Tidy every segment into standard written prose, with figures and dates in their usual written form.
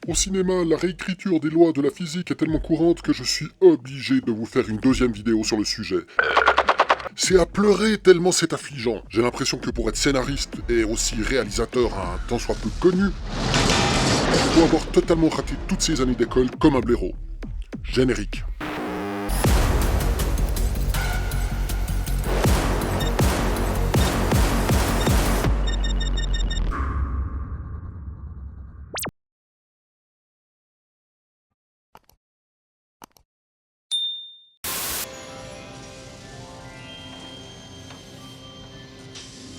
Au cinéma, la réécriture des lois de la physique est tellement courante que je suis obligé de vous faire une deuxième vidéo sur le sujet. C'est à pleurer tellement c'est affligeant. J'ai l'impression que pour être scénariste et aussi réalisateur un tant soit peu connu, il faut avoir totalement raté toutes ces années d'école comme un blaireau. Générique.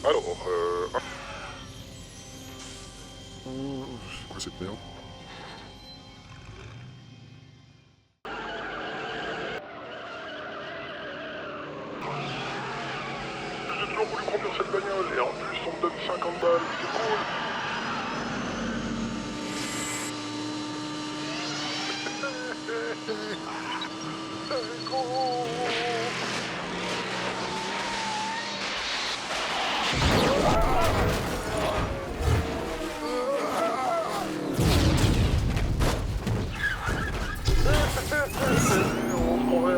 Alors, c'est quoi cette merde? J'ai toujours voulu conduire cette bagnole et en plus on me donne 50 balles, c'est cool. C'est cool.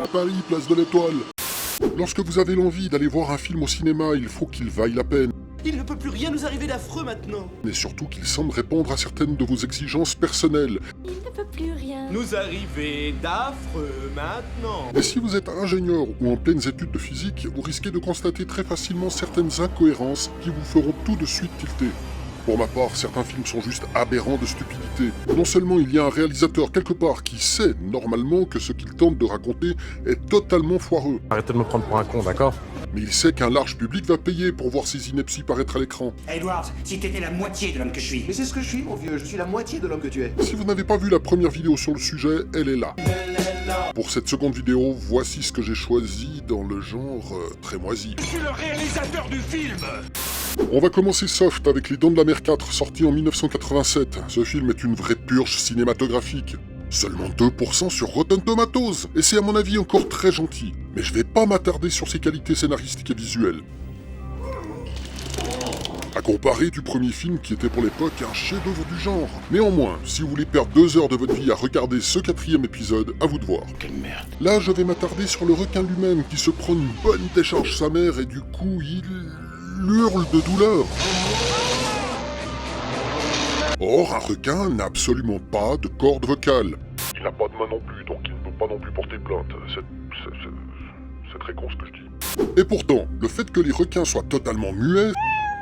À Paris, place de l'Étoile. Lorsque vous avez l'envie d'aller voir un film au cinéma, il faut qu'il vaille la peine. Il ne peut plus rien nous arriver d'affreux maintenant. Et surtout qu'il semble répondre à certaines de vos exigences personnelles. Il ne peut plus rien. Nous arriver d'affreux maintenant. Et si vous êtes ingénieur ou en pleines études de physique, vous risquez de constater très facilement certaines incohérences qui vous feront tout de suite tilter. Pour ma part, certains films sont juste aberrants de stupidité. Non seulement il y a un réalisateur quelque part qui sait normalement que ce qu'il tente de raconter est totalement foireux, Arrêtez de me prendre pour un con, d'accord? mais il sait qu'un large public va payer pour voir ses inepties paraître à l'écran. Edward, si t'étais la moitié de l'homme que je suis. Mais c'est ce que je suis, mon vieux. Je suis la moitié de l'homme que tu es. Si vous n'avez pas vu la première vidéo sur le sujet, elle est là. Pour cette seconde vidéo, voici ce que j'ai choisi dans le genre très moisi. Je suis le réalisateur du film. On va commencer soft avec Les Dents de la Mer 4, sorti en 1987. Ce film est une vraie purge cinématographique. Seulement 2% sur Rotten Tomatoes, et c'est à mon avis encore très gentil. Mais je vais pas m'attarder sur ses qualités scénaristiques et visuelles. À comparer du premier film qui était pour l'époque un chef-d'œuvre du genre. Néanmoins, si vous voulez perdre 2 heures de votre vie à regarder ce 4e épisode, à vous de voir. Quelle merde. Là, je vais m'attarder sur le requin lui-même qui se prend une bonne décharge sa mère et du coup, il hurle de douleur. Or, un requin n'a absolument pas de corde vocale. Il n'a pas de main non plus, donc il ne peut pas non plus porter plainte. C'est très con ce que je dis. Et pourtant, le fait que les requins soient totalement muets,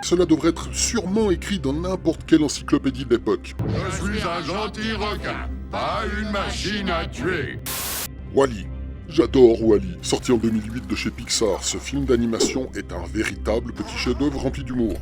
cela devrait être sûrement écrit dans n'importe quelle encyclopédie de l'époque. Je suis un gentil requin, pas une machine à tuer. Wall-E. J'adore Wall-E. Sorti en 2008 de chez Pixar, ce film d'animation est un véritable petit chef-d'œuvre rempli d'humour.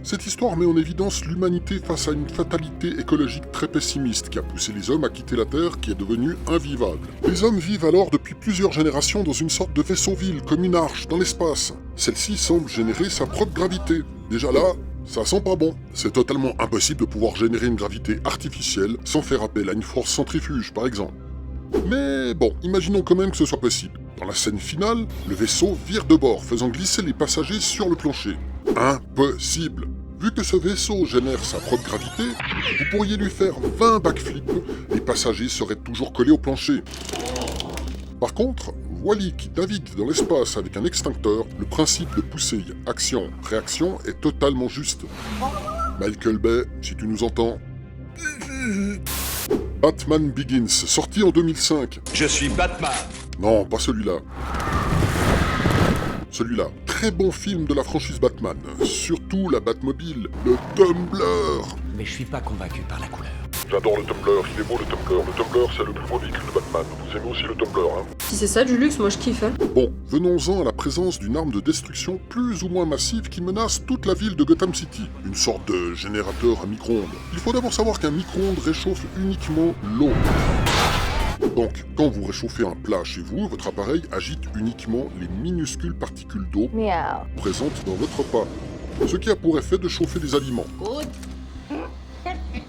Cette histoire met en évidence l'humanité face à une fatalité écologique très pessimiste qui a poussé les hommes à quitter la Terre qui est devenue invivable. Les hommes vivent alors depuis plusieurs générations dans une sorte de vaisseau-ville, comme une arche, dans l'espace. Celle-ci semble générer sa propre gravité. Déjà là, ça sent pas bon. C'est totalement impossible de pouvoir générer une gravité artificielle sans faire appel à une force centrifuge, par exemple. Mais bon, imaginons quand même que ce soit possible. Dans la scène finale, le vaisseau vire de bord, faisant glisser les passagers sur le plancher. Impossible! Vu que ce vaisseau génère sa propre gravité, vous pourriez lui faire 20 backflips, les passagers seraient toujours collés au plancher. Par contre, Wall-E qui navigue dans l'espace avec un extincteur, le principe de poussée, action, réaction est totalement juste. Michael Bay, si tu nous entends... Batman Begins, sorti en 2005. Je suis Batman. Non, pas celui-là. Celui-là. Très bon film de la franchise Batman. Surtout la Batmobile, le Tumbler. Mais je suis pas convaincu par la couleur. J'adore le Tumbler, il est beau le Tumbler. Le Tumbler, c'est le plus beau véhicule de Batman. Vous aimez aussi le Tumbler, hein? Si c'est ça du luxe, moi je kiffe. Hein. Bon, venons-en à la présence d'une arme de destruction plus ou moins massive qui menace toute la ville de Gotham City. Une sorte de générateur à micro-ondes. Il faut d'abord savoir qu'un micro-ondes réchauffe uniquement l'eau. Donc, quand vous réchauffez un plat chez vous, votre appareil agite uniquement les minuscules particules d'eau présentes dans votre repas. Ce qui a pour effet de chauffer les aliments.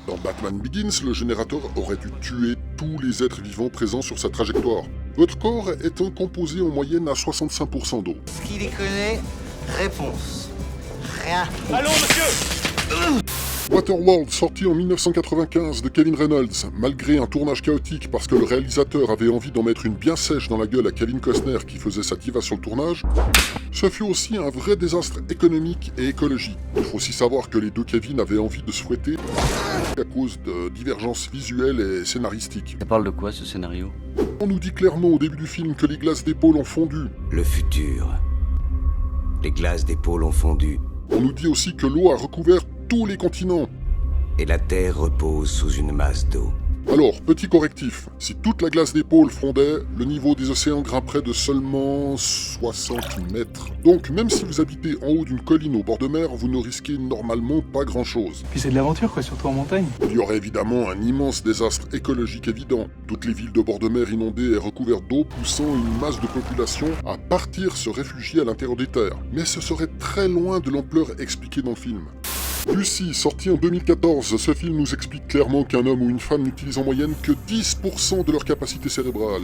Dans Batman Begins, le générateur aurait dû tuer tous les êtres vivants présents sur sa trajectoire. Votre corps étant composé en moyenne à 65% d'eau. Qui les connaît? Réponse. Rien. Allons, monsieur. Waterworld, sorti en 1995 de Kevin Reynolds, malgré un tournage chaotique parce que le réalisateur avait envie d'en mettre une bien sèche dans la gueule à Kevin Costner qui faisait sa diva sur le tournage, ce fut aussi un vrai désastre économique et écologique. Il faut aussi savoir que les deux Kevin avaient envie de se fouetter à cause de divergences visuelles et scénaristiques. Ça parle de quoi ce scénario? On nous dit clairement au début du film que les glaces des pôles ont fondu. Le futur. Les glaces des pôles ont fondu. On nous dit aussi que l'eau a recouvert tous les continents. Et la Terre repose sous une masse d'eau. Alors, petit correctif, si toute la glace des pôles fondait, le niveau des océans grimperait de seulement 60 mètres. Donc, même si vous habitez en haut d'une colline au bord de mer, vous ne risquez normalement pas grand-chose. Puis c'est de l'aventure, quoi, surtout en montagne. Il y aurait évidemment un immense désastre écologique évident. Toutes les villes de bord de mer inondées et recouvertes d'eau, poussant une masse de population à partir se réfugier à l'intérieur des terres. Mais ce serait très loin de l'ampleur expliquée dans le film. Lucy, sorti en 2014, ce film nous explique clairement qu'un homme ou une femme n'utilise en moyenne que 10% de leur capacité cérébrale.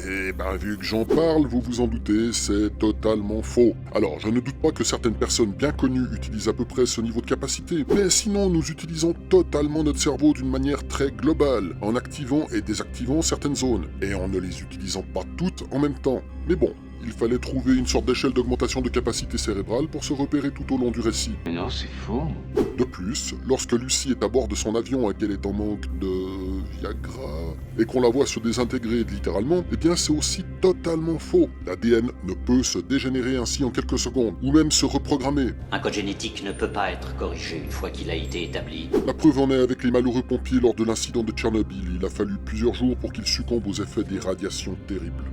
Et vu que j'en parle, vous vous en doutez, c'est totalement faux. Alors, je ne doute pas que certaines personnes bien connues utilisent à peu près ce niveau de capacité, mais sinon nous utilisons totalement notre cerveau d'une manière très globale, en activant et désactivant certaines zones, et en ne les utilisant pas toutes en même temps. Mais bon, il fallait trouver une sorte d'échelle d'augmentation de capacité cérébrale pour se repérer tout au long du récit. Mais non, c'est faux. De plus, lorsque Lucy est à bord de son avion et qu'elle est en manque de Viagra, et qu'on la voit se désintégrer littéralement, eh bien c'est aussi totalement faux. L'ADN ne peut se dégénérer ainsi en quelques secondes, ou même se reprogrammer. Un code génétique ne peut pas être corrigé une fois qu'il a été établi. La preuve en est avec les malheureux pompiers lors de l'incident de Tchernobyl. Il a fallu plusieurs jours pour qu'ils succombent aux effets des radiations terribles.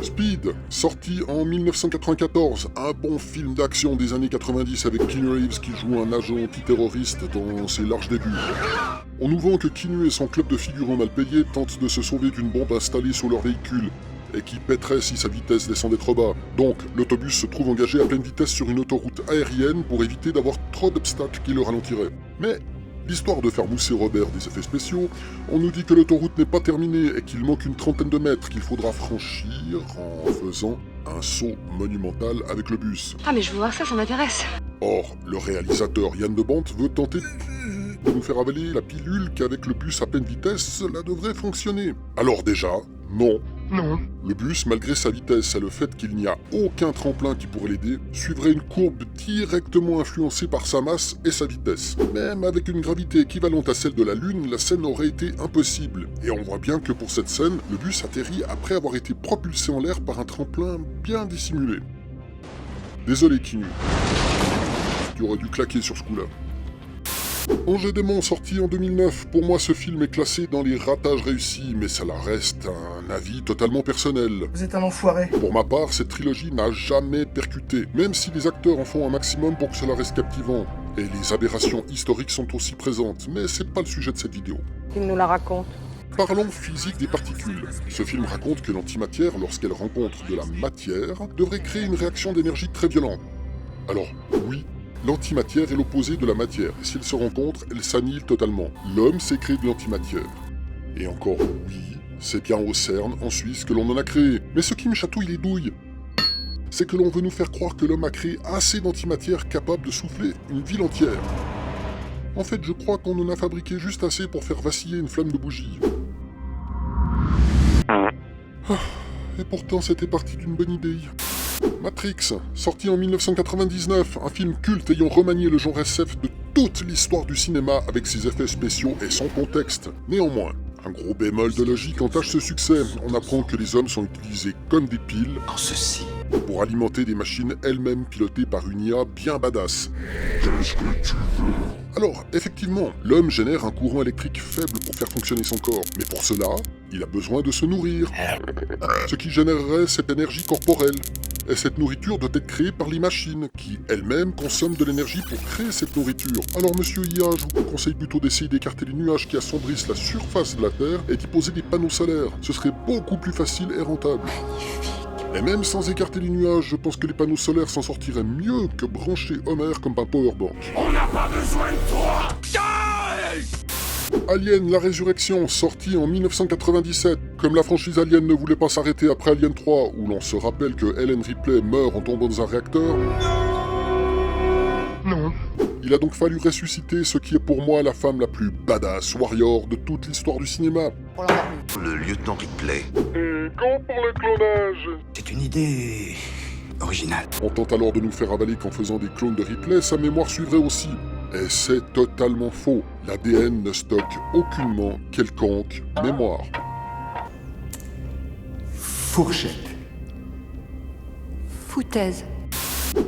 Speed, sorti en 1994, un bon film d'action des années 90 avec Keanu Reeves qui joue un agent antiterroriste dans ses larges débuts. On nous vend que Keanu et son club de figurants mal payés tentent de se sauver d'une bombe installée sur leur véhicule et qui pèterait si sa vitesse descendait trop bas. Donc, l'autobus se trouve engagé à pleine vitesse sur une autoroute aérienne pour éviter d'avoir trop d'obstacles qui le ralentiraient. Mais l'histoire de faire mousser Robert des effets spéciaux, on nous dit que l'autoroute n'est pas terminée et qu'il manque une trentaine de mètres qu'il faudra franchir en faisant un saut monumental avec le bus. Ah mais je veux voir ça, ça m'intéresse. Or, le réalisateur Yann de Bont veut tenter de nous faire avaler la pilule qu'avec le bus à pleine vitesse, cela devrait fonctionner. Alors déjà, non. Non. Le bus, malgré sa vitesse et le fait qu'il n'y a aucun tremplin qui pourrait l'aider, suivrait une courbe directement influencée par sa masse et sa vitesse. Même avec une gravité équivalente à celle de la Lune, la scène aurait été impossible. Et on voit bien que pour cette scène, le bus atterrit après avoir été propulsé en l'air par un tremplin bien dissimulé. Désolé Keanu. Tu aurais dû claquer sur ce coup-là. Angers Démon, sorti en 2009, pour moi ce film est classé dans les ratages réussis, mais ça reste un avis totalement personnel. Vous êtes un enfoiré. Pour ma part, cette trilogie n'a jamais percuté, même si les acteurs en font un maximum pour que cela reste captivant. Et les aberrations historiques sont aussi présentes, mais c'est pas le sujet de cette vidéo. Il nous la raconte. Parlons physique des particules. Ce film raconte que l'antimatière, lorsqu'elle rencontre de la matière, devrait créer une réaction d'énergie très violente. Alors, oui, l'antimatière est l'opposé de la matière, et s'ils se rencontrent, elles s'annihilent totalement. L'homme s'est créé de l'antimatière. Et encore oui, c'est bien au CERN, en Suisse, que l'on en a créé. Mais ce qui me chatouille les douilles, c'est que l'on veut nous faire croire que l'homme a créé assez d'antimatière capable de souffler une ville entière. En fait, je crois qu'on en a fabriqué juste assez pour faire vaciller une flamme de bougie. Et pourtant, c'était parti d'une bonne idée. Matrix, sorti en 1999, un film culte ayant remanié le genre SF de toute l'histoire du cinéma avec ses effets spéciaux et son contexte. Néanmoins, un gros bémol de logique entache ce succès. On apprend que les hommes sont utilisés comme des piles En ceci. pour alimenter des machines elles-mêmes pilotées par une IA bien badass. Alors, effectivement, l'homme génère un courant électrique faible pour faire fonctionner son corps, mais pour cela, il a besoin de se nourrir. Ce qui générerait cette énergie corporelle. Et cette nourriture doit être créée par les machines, qui elles-mêmes consomment de l'énergie pour créer cette nourriture. Alors monsieur IA, je vous conseille plutôt d'essayer d'écarter les nuages qui assombrissent la surface de la Terre et d'y poser des panneaux solaires. Ce serait beaucoup plus facile et rentable. Et même sans écarter les nuages, je pense que les panneaux solaires s'en sortiraient mieux que brancher Homer comme un powerbank. On n'a pas besoin de toi. Alien, la résurrection, sorti en 1997. Comme la franchise Alien ne voulait pas s'arrêter après Alien 3, où l'on se rappelle que Ellen Ripley meurt en tombant dans un réacteur, Non. Il a donc fallu ressusciter ce qui est pour moi la femme la plus badass warrior de toute l'histoire du cinéma. Le lieutenant Ripley. Et quand pour le clonage? C'est une idée originale. On tente alors de nous faire avaler qu'en faisant des clones de Ripley, sa mémoire suivrait aussi. Et c'est totalement faux. L'ADN ne stocke aucunement quelconque mémoire. Fourchette. Foutaise.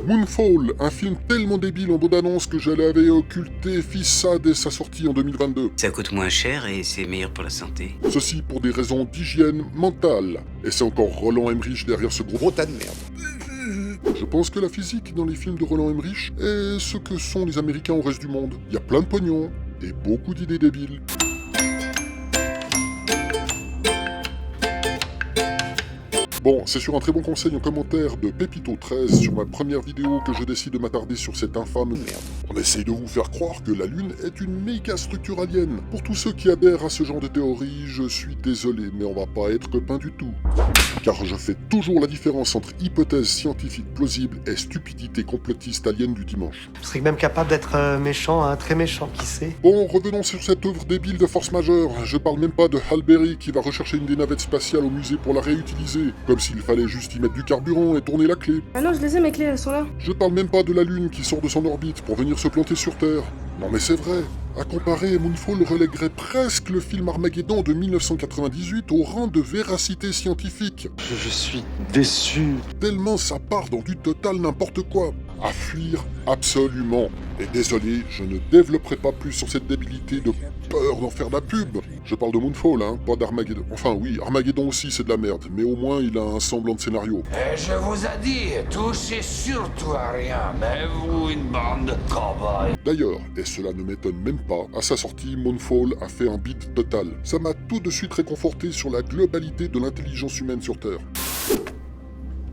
Moonfall, un film tellement débile en bande-annonce que je l'avais occulté fissa dès sa sortie en 2022. Ça coûte moins cher et c'est meilleur pour la santé. Ceci pour des raisons d'hygiène mentale. Et c'est encore Roland Emmerich derrière ce gros tas de merde. Je pense que la physique dans les films de Roland Emmerich est ce que sont les Américains au reste du monde. Il y a plein de pognon et beaucoup d'idées débiles. Bon, c'est sur un très bon conseil en commentaire de Pépito13 sur ma première vidéo que je décide de m'attarder sur cette infâme merde. On essaye de vous faire croire que la Lune est une méga structure alien. Pour tous ceux qui adhèrent à ce genre de théorie, je suis désolé, mais on va pas être copains du tout. Car je fais toujours la différence entre hypothèse scientifique plausible et stupidité complotiste alien du dimanche. Je serais même capable d'être méchant, très méchant, qui sait. Bon, revenons sur cette œuvre débile de force majeure. Je parle même pas de Hal Berry qui va rechercher une des navettes spatiales au musée pour la réutiliser. Comme s'il fallait juste y mettre du carburant et tourner la clé. Ah non, je les ai mes clés, elles sont là. Je parle même pas de la Lune qui sort de son orbite pour venir se planter sur Terre. Non mais c'est vrai. À comparer, Moonfall relèguerait presque le film Armageddon de 1998 au rang de véracité scientifique. Je suis déçu. Tellement ça part dans du total n'importe quoi. À fuir, absolument. Et désolé, je ne développerai pas plus sur cette débilité de peur d'en faire de la pub. Je parle de Moonfall, hein, pas d'Armageddon. Enfin oui, Armageddon aussi c'est de la merde, mais au moins il a un semblant de scénario. Et je vous ai dit, touchez surtout à rien, mais vous, une bande de cow-boys. D'ailleurs, et cela ne m'étonne même pas, à sa sortie, Moonfall a fait un beat total. Ça m'a tout de suite réconforté sur la globalité de l'intelligence humaine sur Terre.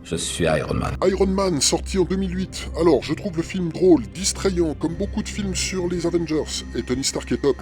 Je suis Iron Man. Iron Man, sorti en 2008. Alors, je trouve le film drôle, distrayant, comme beaucoup de films sur les Avengers, et Tony Stark est top.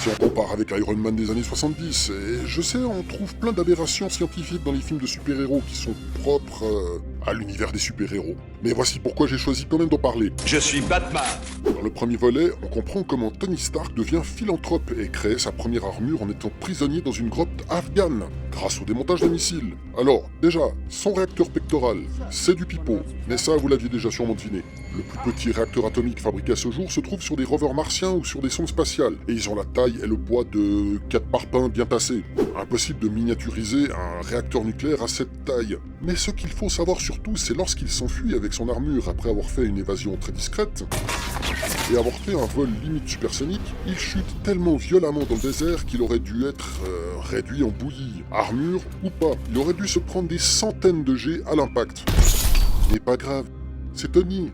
Si on compare avec Iron Man des années 70, et je sais, on trouve plein d'aberrations scientifiques dans les films de super-héros qui sont propres à l'univers des super-héros. Mais voici pourquoi j'ai choisi quand même d'en parler. Je suis Batman. Dans le premier volet, on comprend comment Tony Stark devient philanthrope et crée sa première armure en étant prisonnier dans une grotte afghane, grâce au démontage de missiles. Alors, déjà, son réacteur pectoral, c'est du pipeau, mais ça vous l'aviez déjà sûrement deviné. Le plus petit réacteur atomique fabriqué à ce jour se trouve sur des rovers martiens ou sur des sondes spatiales, et ils ont la taille et le poids de 4 parpaings bien tassés. Impossible de miniaturiser un réacteur nucléaire à cette taille. Mais ce qu'il faut savoir surtout, c'est lorsqu'il s'enfuit avec son armure après avoir fait une évasion très discrète, et avoir fait un vol limite supersonique, il chute tellement violemment dans le désert qu'il aurait dû être réduit en bouillie. Armure ou pas, il aurait dû se prendre des centaines de jets à l'impact. Mais pas grave, c'est Tony.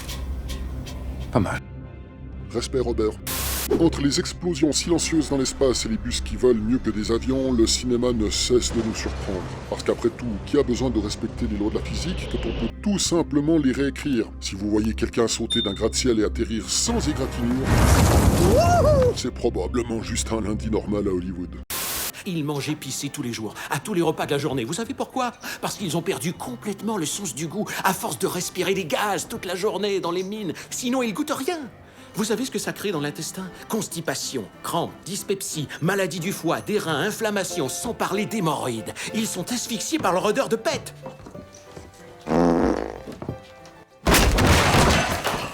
Pas mal. Respect Robert. Entre les explosions silencieuses dans l'espace et les bus qui volent mieux que des avions, le cinéma ne cesse de nous surprendre. Parce qu'après tout, qui a besoin de respecter les lois de la physique quand on peut tout simplement les réécrire? Si vous voyez quelqu'un sauter d'un gratte-ciel et atterrir sans égratignure, c'est probablement juste un lundi normal à Hollywood. Ils mangent épicé tous les jours, à tous les repas de la journée. Vous savez pourquoi? Parce qu'ils ont perdu complètement le sens du goût, à force de respirer des gaz toute la journée dans les mines. Sinon, ils goûtent rien. Vous savez ce que ça crée dans l'intestin? Constipation, crampes, dyspepsie, maladie du foie, des reins, inflammation, sans parler d'hémorroïdes. Ils sont asphyxiés par leur odeur de pète.